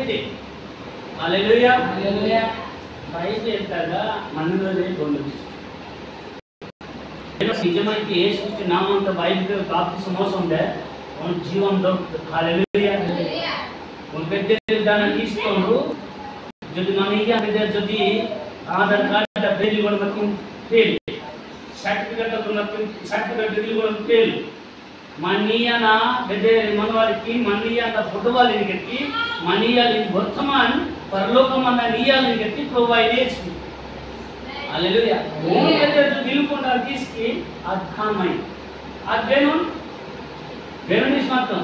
ಬೈತೆ hallelujah ಬೈತೆ ಇದ್ದಾಗ ಮನದಲ್ಲಿ ಗೊಂದಲ ನಿಜವಾಗಿ ಯೇಸುವಿನ ನಾಮ ಅಂತ ಬೈಬಿಟ್ಟು ಬಾಪ್ತಿಸ್ಮ ಮೋಸಂದೆ ಅವನ ಜೀವನ ದೊಡ್ಡ ಹಲ್ಲೆಲೂಯಾ ಒಂದು ಬೆದ್ದ ದಾನ తీసుకొని যদি মানে আমাদের যদি আধার কার্ডটা বেরি করতে ফেল সার্টিফিকেটটা তোমাকে সার্টিফিকেট বেরি করতে ফেল মানিয়া না বেদে মনওয়ারকি মানিয়া না ফটোওয়ালিকে মানিয়া ইন বর্তমান পরলোকমన్న নিయాలికి ప్రొవైడ్ చేసి హల్లెలూయా ఓన్ বেদে যদি দিলకొండ తీసుకి అర్థమై అదేను బెరనిస్ మాత్రం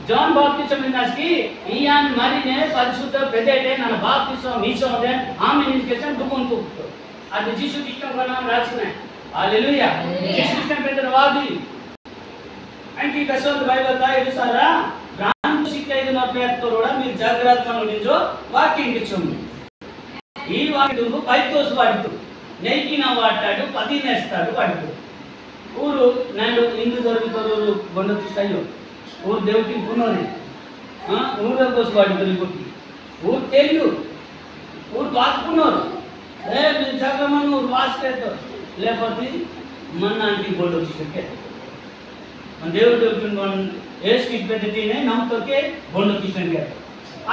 జాన్ బాప్టిజం ఇన్నాస్కి ఇయాన్ మరినే పరిశుద్ధ పెదేటే నన్న బాప్టిజం మీసోదే ఆమె నికేషన్ దుకుంటు అది జీసు క్రిస్టియన్ నామ రాసిన హల్లెలూయా జీసు క్రిస్టియన్ పెద్దవాది అంటే కసోల్ బైబిల్ కాయదు సారా బ్రాహ్మణ శిక్షైన ప్రయత్నరోడ మీరు జాగ్రత్తగా ఉండించో వాక్యం ఇచ్చుము ఈ వాక్యము పైతోస్ వాడుతూ నెయ్యిన వాటాడు 10 నేస్తాడు వాడుతూ ఊరు నేను ఇందు దొరుకుతారు గొండతిస్తాయో ఊరు దేవుడికి పునోని ఊరు కోసం వాడుతారు కొట్టి ఊరు తెలియదు ఊరు బాతుకున్నారు మీరు జాగ్రత్తగా ఊరు వాసుకేస్తారు లేకపోతే మన్నానికి గొండొచ్చి మన దేవుడు ఏసుకి పెద్దనే నమ్మకకే గొండొచ్చి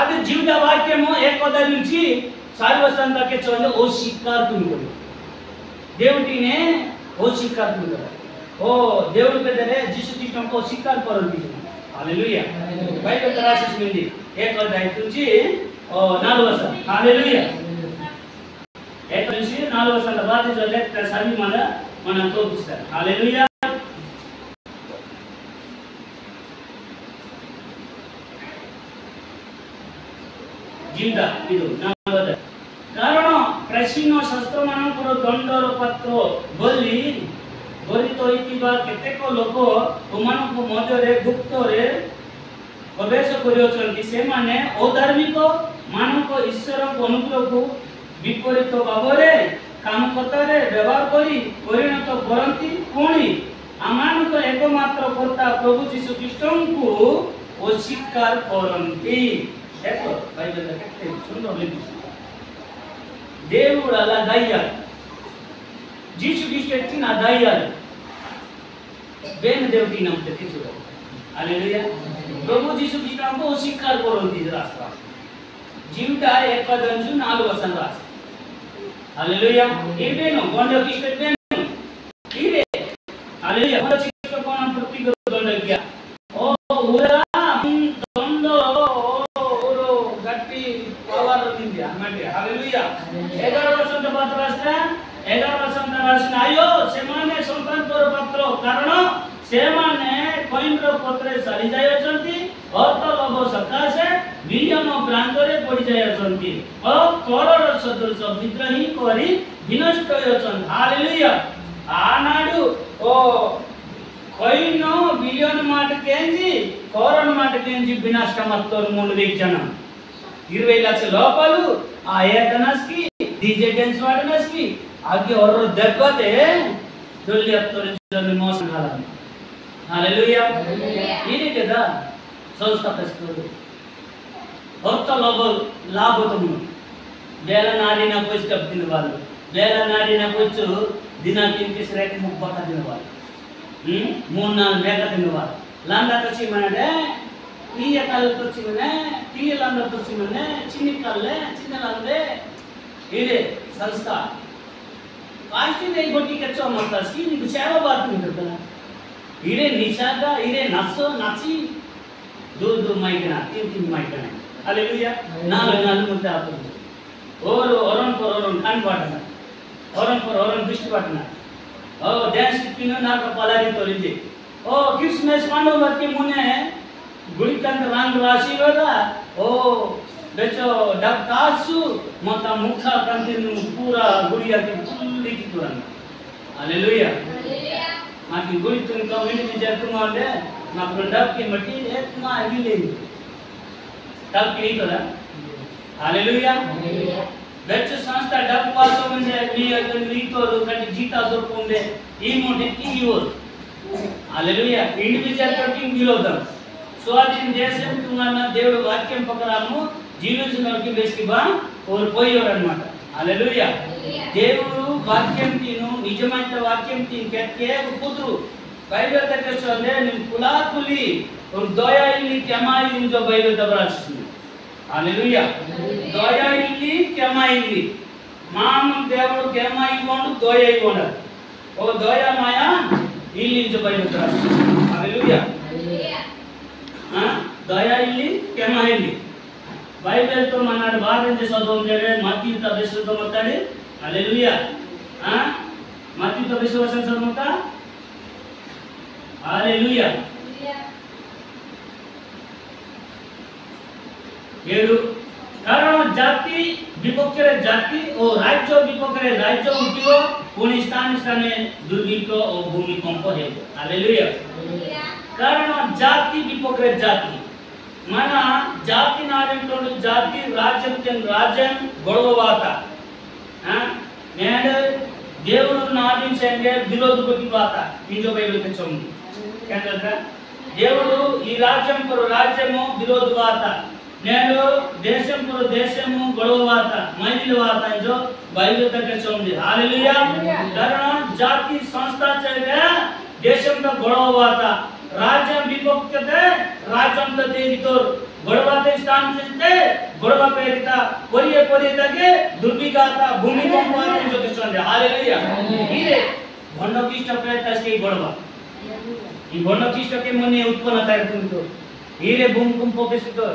అది జీవిత వాక్యము ఏకోద నుంచి సార్వసంతకే చూడండి ఓ శిఖార్తుంటాడు దేవుడినే ఓ శిఖార్తుంటాడు ఓ దేవుడి పెద్దనే జీసు క్రీస్తుకు ఓ శిఖార్ పరంతి హల్లెలూయా బైబిల్ రాసేసింది ఏకోద నుంచి 4 వచనం హల్లెలూయా ఏకోద నుంచి 4 వచనాల బాధ్యత లెక్క సవి మనం తోపిస్తారు హల్లెలూయా జీవిత ಇದು ನಾಲ್ಕನೇ ಕಾರಣ ಪ್ರಶ್ನ ಶಾಸ್ತ್ರ ମାନଙ୍କର ଦଣ୍ଡର ପାତ୍ର ବୋଲି ତ ଇତିବା କେତେକ ଲୋକ ତୁମମାନଙ୍କ ମଧ୍ୟରେ ଗୁପ୍ତରେ ପ୍ରବେଶ କରିଅଛନ୍ତି ସେମାନେ ଅଧାର୍ମିକ ମାନଙ୍କ ଈଶ୍ୱରଙ୍କ ଅନୁଗ୍ରହକୁ ବିପରୀତ ଭାବରେ କାମକର୍ତ୍ତାରେ ବ୍ୟବହାର କରି ପରିଣତ କରନ୍ତି ପୁଣି ଆମମାନଙ୍କ ଏକମାତ୍ର କର୍ତ୍ତା ପ୍ରଭୁ ଯୀଶୁ ଖ୍ରୀଷ୍ଟଙ୍କୁ ଅସ୍ୱୀକାର କରନ୍ତି देखो बाइबल में कितने सुंदर लिखी దేవుడు అలా దయ్యాలు జీసు క్రీస్తు నా దయ్యాలు దేని దేవుడి నమ్మకం తీసుకో హల్లెలూయా ప్రభు జీసు క్రీస్తుకు స్వీకార କରନ୍ତି రాస్తా జీవిత ఏకదంచు 4 వచనం రాస్తా హల్లెలూయా ఇవేను గొండ క్రీస్తు ఇవే హల్లెలూయా గొండ క్రీస్తు కోన ప్రతి గొండకి ఓ ఊరా హల్లెలూయా 11 వచనం బాత రాస్తా 11 వచనం రాసిన అయ్యో ସେମାନେ సంతానର ପାତ୍ର କାରଣ ସେମାନେ କଇନର ପତ୍ରରେ ସାରି ଯାଇଅଛନ୍ତି ଅର୍ଥ ଲୋଭ ସକାଶେ ବିନିୟମ ପ୍ରାନ୍ତରେ ପଡ଼ି ଯାଇଅଛନ୍ତି ଓ କରର ସଦୃଶ ବିଗ୍ରହୀ କରି ବିନଷ୍ଟ ହୋଇଅଛନ୍ତି హల్లెలూయా ఆనాడు ఓ కైన బిలియన్ మాట కేంజి కోరన్ మాట కేంజి వినాశక మత్తోరు ముందు వీక్షణం 20 లక్షల లోపాలు ఆ ఏతనస్కి డీజే డాన్స్ వాడనస్కి ఆగే और దెబ్బతే దొల్లి అత్తరు మోసం కాలం హల్లెలూయా ఇది కదా సంస్థాపస్తులు భక్త లాభతము వేల నారిన పోయి కప్పిన వాళ్ళు వేల నారిన పోయి దినాకి ఇంటికి ముప్పక తినవాళ్ళు 3-4 మేక తినవాళ్ళు లండా కచ్చి మనడే ಈ ಕಾಲಕ್ಕೆ ಚಿನ್ನನೆ ತೀಯಲಂದ ಚಿನ್ನನೆ ಚಿನ್ನಿಕಲ್ಲೆ ಚಿನ್ನಲಂದೆ ಇದೆ ಸಂಸ್ಥಾ ವಾಸ್ತಿದೆ ಗೊಟ್ಟಿ ಕೆಚ್ಚೋ ಮಾಡ್ತಾಸ್ಕಿ ನೀವು ಸೇವಾ ಬಾರ್ತಿಂತಲ್ಲ ಇರೆ ನಿಷಾದ ಇರೆ ನಸೋ ನಾಚಿ ದೂದು ಮೈಕನ ತಿನ್ ಮೈಕನ ಹల్లెలూయా 4 ಮುಂದೆ ಆತಂದು ಓರನ್ ಕಾನ್ ಪಾಟನ ಓರನ್ ದೃಷ್ಟಿ ಪಾಟನ ಓ ಡ್ಯಾನ್ಸ್ ಪಿನ ನಾಕ ಪಲಾರಿ ತೋರಿಜಿ ಓ ಕ್ರಿಸ್ಮಸ್ ಮಾಂಡೋ ಬರ್ಕೆ ಮುನ್ನೆ ಗುಳಿಕಂತ ರಾಂಗ್ ರಾಶಿ ಹೋದ ಓ ಬೆಚ್ಚೋ ಡಬ್ ಕಾಸು ಮತ ಮುಖ ಕಂತಿನ ಪೂರಾ ಗುಡಿಯಾಗಿ ಫುಲ್ಲಿ ಕಿತ್ತುರನ್ನ హల్లెలూయా మాకి గుడి తున్ కమ్యూనిటీ చేస్తున్నాంటే నాకు డబ్కి మట్టి ఏత్మా అగిలేదు డబ్కి నీతోదా హల్లెలూయా ಬೆಚ್ಚ ಸಂಸ್ಥೆ ಡಬ್ ಪಾಸ್ ಮುಂದೆ ನೀತೋರು ಕಟ್ಟಿ ಜೀತಾ ದೊರಕುಂದೆ ಈ ಮೋಟಿಕ್ಕೆ ಇವರು హల్లెలూయా ఇండివిజువల్ కటింగ్ విరోధం స్వాధీన దేశం తుంగన్న దేవుడు వాక్యం ప్రకారము జీవించినోరికి బెస్కిబా కోల్పోయారు అన్నమాట. హల్లెలూయా. దేవుడు వాక్యం తిను నిజమైన వాక్యం తిన్ ಕೆಕ್ಕೆ ಕೂತ್ರು ಬೈಬಲ್ ತಕ್ಕಷ್ಟೇ ನಿಮ್ಮ ಕುಲಾಕುಲಿ ಒಂದು ದಯಾ ಇಲ್ಲಿ ಕೆಮಾ ಇಲ್ಲಿ ಜೋ ಬೈಬಲ್ ತಬರಾಸ್ತೀನಿ. హల్లెలూయా. దయా ಇಲ್ಲಿ ಕೆಮಾ ಇಲ್ಲಿ మాను దేవుడు ಕೆಮಾ ఇవ్వండు దయా ఇవ్వండు. ఓ దయా మాయా ಇಲ್ಲಿ జో బైబల్ తబరాస్ತೀನಿ. హల్లెలూయా. దయా ಇಲ್ಲಿ ಕೆಮಾ ಇಲ್ಲಿ బైబిల్ తో మన్నాడు బాగా చదవండి. మత్తయి బెస్తో మాట్లాడి. హల్లెలూయా. మత్తయి బెస్తో చదవమంట. హల్లెలూయా. 7 କାରଣ ଜାତି ବିପକ୍ଷରେ ଜାତି ଓ ରାଜ୍ୟ ବିପକ୍ଷରେ ରାଜ୍ୟ ଉଠିବ, ପୁଣି ସ୍ଥାନ ସ୍ଥାନେ ଦୁର୍ଭିକ୍ଷ ଓ ଭୂମିକମ୍ପ ହେବ. హల్లెలూయా. କାରଣ ଜାତି ବିପକ୍ଷରେ ଜାତି మన జాతి నాడంతో జాతి రాజ్యం రాజ్యం గొడవవాత నేను దేవుడు నాదించండి విరోధ కొట్టివాత ఇంజో బైబిల్ తెచ్చుంది. దేవుడు ఈ రాజ్యం పరు రాజ్యము విరోధవాత నేను దేశం పరు దేశము గొడవవాత మైదిల వాత ఇంజో బైబిల్ తెచ్చుంది. హల్లెలూయా. కారణం జాతి సంస్థ చే దేశంలో గొడవవాత राज्य विपक्षते राज्यंत देवितोर गडवाते स्थान चलते गडवा पेरिता परिये परिताके दुर्भिगाता भूमिकंप आने जो चलते. हालेलुया. इरे भंडकिष्ट प्रयत्नस्ते गडवा ಈ ಭಂಡಕಿಷ್ಟಕ್ಕೆ ಮೊನ್ನೆ ಉತ್ಪನ್ನ ತಯಾರಿಸಿತು. ಈರೆ ಭೂಮಿಕಂಪ ಪೆಸಿತು,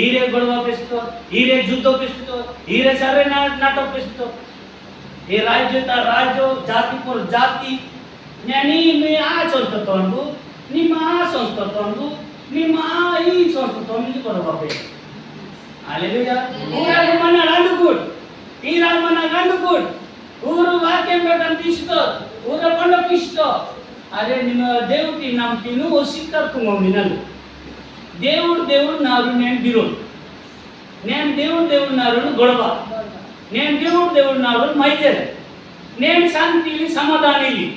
ಈರೆ ಗಡವಾ ಪೆಸಿತು, ಈರೆ ಯುದ್ಧ ಪೆಸಿತು, ಈರೆ ಸಾರೆ ನಾಟಕ ಪೆಸಿತು. ಈ ರಾಜ್ಯದ ರಾಜ್ಯ ಜಾತಿ ಪರ ಜಾತಿ ಜ್ಞಾನಿ ಮೇ ಆ ಚಲ್ತतो ಅಂದು ನಿಮ್ಮ ಸಂಸ್ಕೃತಂದು ನಿಮ್ಮ ಈ ಸಂಸ್ಕೃತಂದು ಕೊಡಬೇಕು. హల్లెలూయా. ఊరాల మన రండుకుడ్ ఈరాల మన రండుకుడ్ ఊరు వాక్యం బటన్ తీసుకో ఊర పండకిష్టో అరే నిన్న దేవుడి నామ తిను ఒసిక్కర్తుంగో మినలు దేవుడు దేవుడు నారు నేను బిరోడ్ నేను దేవుడు నారు గొడవ నేను దేవుడు నారు మైదేర్ నేను శాంతిలి సమాధానిలి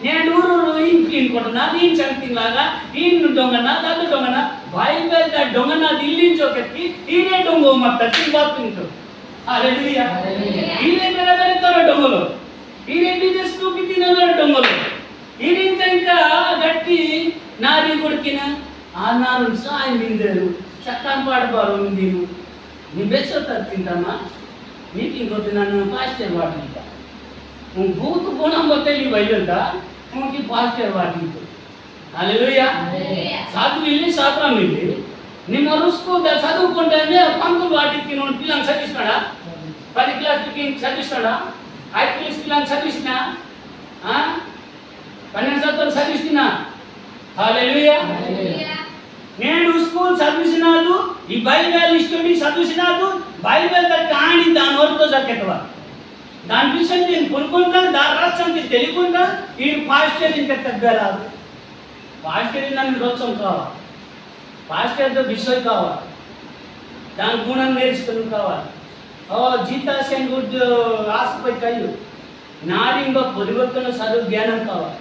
నేను ఊరు ఇంటిని కొట్టనా దీని చంటిలాగా ఈయన దొంగన దాదు దొంగన బైబిల్ ద దొంగన దిల్లించోకెత్తి ఈయనే దొంగ మత్తకి బాపింతో. హల్లెలూయా. ఈయనే మెరబెర తర దొంగలు ఈయనే బిజినెస్ కు బితినల దొంగలు ఈయన ఇంకా గట్టి నారి కొడుకిన ఆ నారు సాయం బిందరు చక్కని పాడబారు ఉందిను నీ బెచ్చత తింటామా నీకు ఇంకొక నన్ను పాస్టర్ వాటిక భూతు గుణం బతలి బయలుదా ఉనికి పాస్టర్ వాటిక. హల్లెలూయా. చదువు ఇల్లి శాస్త్రం ఇల్లి నిన్న రుస్కు చదువుకుంటేనే పంతులు వాటికి నోడు పిల్లలు చదివిస్తాడా 10 క్లాస్కి చదివిస్తాడా 5 క్లాస్ పిల్లలు చదివిస్తున్నా 12 సంవత్సరాలు చదివిస్తున్నా. హల్లెలూయా. నేను స్కూల్ చదివిసినాదు ఈ బైబిల్ స్టడీ చదివిసినాదు బైబిల్ ద కాని దాని వరతో జకెతవా దాని విషయం నేను కొనుక్కుంటా దాని రాష్ట్రం తెలియకుండా ఈ పాస్టర్ ఇంకా తగ్గరాదు. పాస్టర్ నన్ను రోత్సం కావాలి పాస్టర్తో విషయం కావాలి దాని గుణం నేర్చుకుని కావాలి. ఓ జీతా సేన్ గుడ్ ఆశపై కయ్యు నారింగ పరివర్తన చదువు జ్ఞానం కావాలి.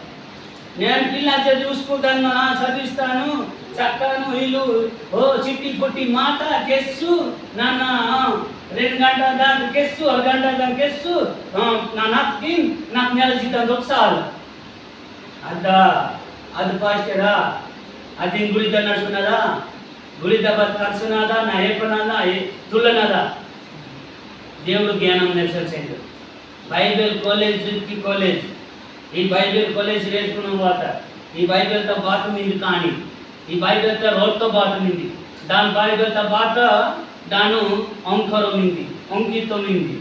నేను పిల్లలు చూసుకుంటాను చదివిస్తాను చక్కను ఇల్లు ఓ చిట్టి పొట్టి మాట కెస్సు నాన్న 2 గంటల దాని కెస్సు 1 గంట దాని కెస్సు నాకు నెల జీతం ఒకసారి అది పాస్టరా అది గుడిద నడుచుకున్నదా గుడిద బతకర్చున్నదా నా ఏపనదా తుల్లనదా దేవుడు జ్ఞానం నేర్చుకోండి. బైబిల్ కాలేజ్కి కాలేజ్ ఈ బైబిల్ కాలేజ్ నేర్చుకున్న తర్వాత ఈ బైబిల్తో బాత మింది కానీ ఈ బైబిల్తో రోడ్తో బాత మింది దాని బైబిల్తో బాత దాను అంకరం మింది అంకితో మింది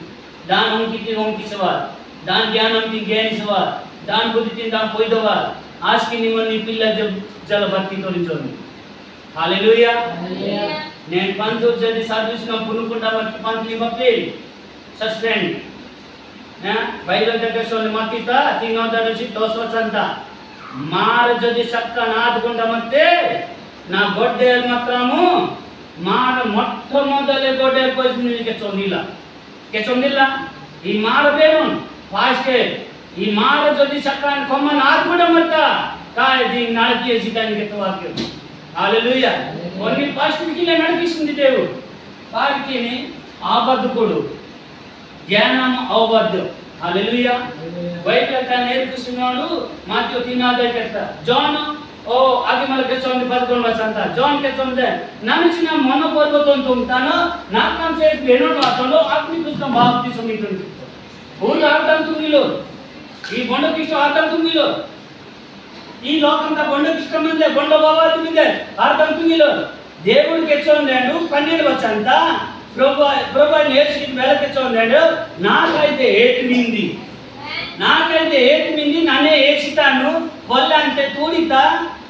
దాని అంకికి అంకిసవారు దాని జ్ఞానంకి జ్ఞానిసవారు దాని బుద్ధికి దాని పొయ్యవారు ఆస్కి నిమ్మని పిల్ల జల భక్తి తోలించండి. హల్లెలూయా. నేను పంతు జల్ది సాధించిన పునుకుంటా మట్టి పంతులు మప్పి సస్పెండ్ బైబిల్ దగ్గర మత్తిత తింగ నుంచి 10 ವರ್ಷ ಮಾರ ಜೊತೆ ಸಕ್ಕ ನಾದ್ಕೊಂಡ ಮತ್ತೆ ನಾ ಗೊಡ್ಡೆ ಮಾತ್ರము ಮಾರ ಮೊಟ್ಟ ಮೊದಲೇ ಗೊಡ್ಡೆ ಕೆಚ್ಚೊಂದಿಲ್ಲ ಈ ಮಾರದೇನು ಫಾಸ್ಟೇ ಈ ಮಾರ ಜೊತೆ ಸಕ್ಕ ಕೊಮ್ಮ ನಾದ್ಕೊಂಡ ಮತ್ತ ಕಾಯ ದಿ ನಾಳಕಿ ಸಿದ್ಧಾಂತ ಕೆತ್ತವಾಕ್ಯ. హల్లెలూయా. కొన్ని పరిస్థితికి నడిపిస్తుంది దేవుడు. వారికి ఆబద్ధకుడు, జ్ఞానం అవబద్ధం. హల్లెలూయా. బైబిల్ నేర్పిస్తున్నాడు. మాథ్యూ 3:18 ಜಾನ್ आगे मला ಕೆಚ್ಚೊಂದು 11 ಅಂತ ಜಾನ್ ಕೆಚ್ಚೊಂದೆ ನಮಚಿನ ಮನ ಪರ್ವತಂ ತುಂತಾನೋ ನಾಕಂ से बेनोन वातलो अपनी कृष्ण बाप्तिस्म इतुंది ఊరు ఆడటం తుంగిలో ఈ బొండకి ఇష్టం ఆడటం తుంగిలో ఈ లోకంత బొండకి ఇష్టమందే బొండ బావాది మిదే ఆడటం తుంగిలో దేవుడికి ఎచ్చొందేండు 12 వచ్చంత ప్రభు నేర్చి వెలకెచ్చొందేండు నాకైతే ఏటిమింది నన్నే ఏసితాను పొల్ల అంటే తూడితా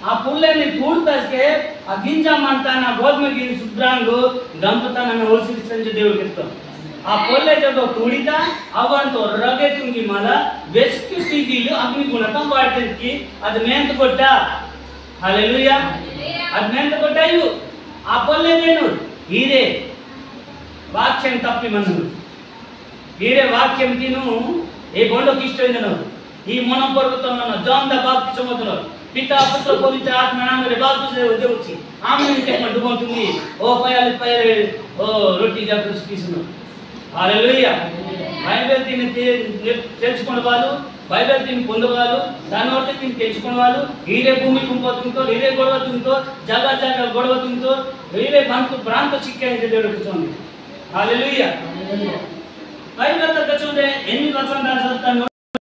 ఆ పుల్లని తూడుతాకే ఆ గింజమంతా నా గోధుమ గింజ శుభ్రాంగు గంపతా నన్ను ఓసిరిసంజ దేవుడికి ఇస్తాం ಆ ಪೊಲ್ಲೆ ಜಗೋ ತುಳಿತ ಅವಂತು ರಗೆ ತುಂಗಿ ಮಲ ಬೆಸ್ಕು ಸಿಗಿಲು ಅಗ್ನಿ ಗುಣಕ ಮಾಡ್ತಿರ್ತಿ ಅದು ಮೆಂತ ಕೊಟ್ಟ ಹಲ್ಲೆಲೂಯಾ ಅದು ಮೆಂತ ಕೊಟ್ಟ ಇವು ಆ ಪೊಲ್ಲೆನೇನು ಹೀರೆ ವಾಕ್ಯಂ ತಪ್ಪಿ ಮನು ಹೀರೆ ವಾಕ್ಯಂ ತಿನು ఏ బొండకి ఇష్టమైందను ఈ మనం పరుగుతున్నాను జాన్ ద బాప్తిస్మ మొదలు పితా పుత్ర పవిత్ర ఆత్మ నామములో బాప్తిస్మ వచ్చి ఆమె ఇంకే మండుకుంటుంది ఓ పయలు ఓ రొట్టి జాగ్రత్తను హల్లెలూయా. బైబిల్ తిని తెలుసుకున్న వాళ్ళు బైబిల్ తిని పొందవాళ్ళు దాని వల్ల తిని తెలుసుకున్న వాళ్ళు హీరే భూమి కుంపోతుందో హీరే గొడవ తుందో జగ గొడవ తుందో హీరే భ్రాంత శిక్షించే దేవుడు కూర్చోండి. హల్లెలూయా. బైబిల్ తగ్గ చూడే ఎన్ని వచనాలు రాస్తాను